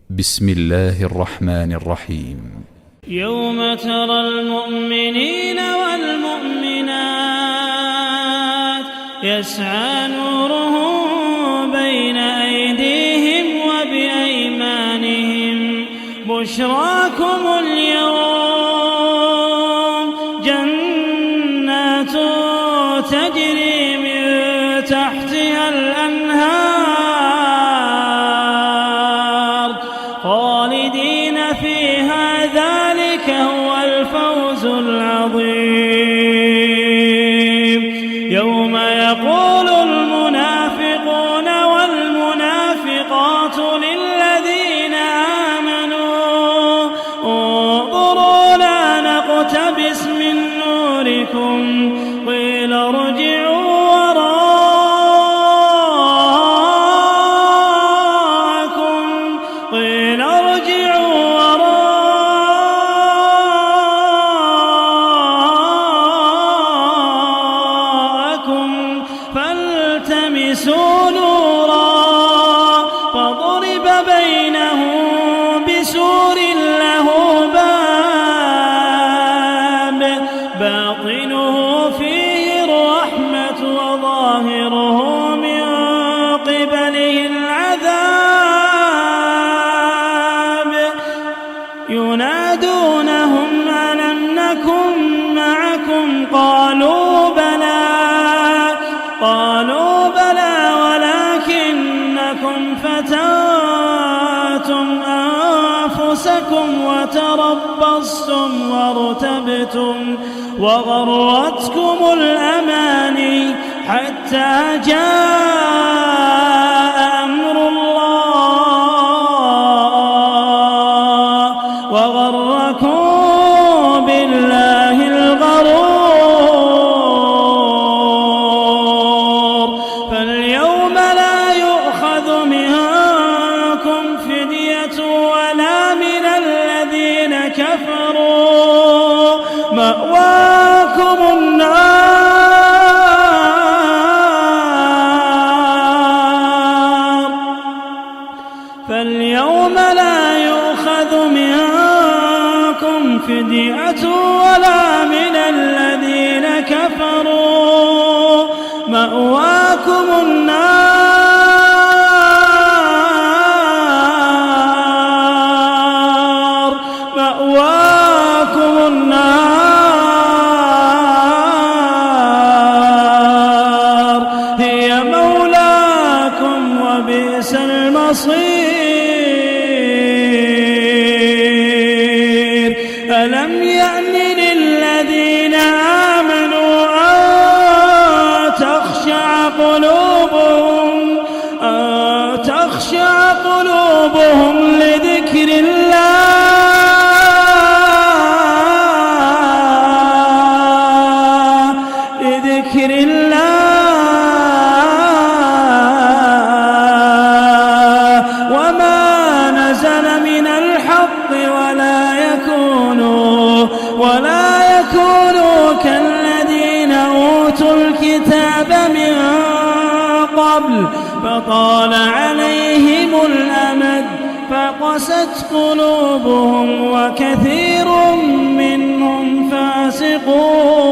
بسم الله الرحمن الرحيم. يوم ترى المؤمنين والمؤمنات يسعى نورهم بين أيديهم وبأيمانهم بشراكم اليوم جنات تجري من تحتها الأنهار خالدين فيها ذلك هو الفوز العظيم. يوم يقول المنافقون والمنافقات للذين آمنوا انظرونا نقتبس من نوركم قيل ارجعوا فالتمسوا نورا فضرب بينهم بسور له باب باطنه فيه الرحمة وظاهره من قبله العذاب ينادونهم ألم نكن معكم قالوا بلى ولكنكم فتنتم أنفسكم وتربصتم وارتبتم وغرتكم الأماني حتى جاء أمر الله وغركم بالله الغرور. فاليوم لا يؤخذ منكم فدية ولا من الذين كفروا مأواكم النار. فاليوم لا يؤخذ منكم فدية ولا من الذين كفروا مأواكم النار هي مولاكم وبئس المصير. ألم يأن للذين آمنوا أن تخشع قلوبهم لذكر الله وما نزل من الحق ولا يكونوا كالذين أوتوا الكتاب من قبل فطال عليهم الأمد فقست قلوبهم وكثير منهم فاسقون.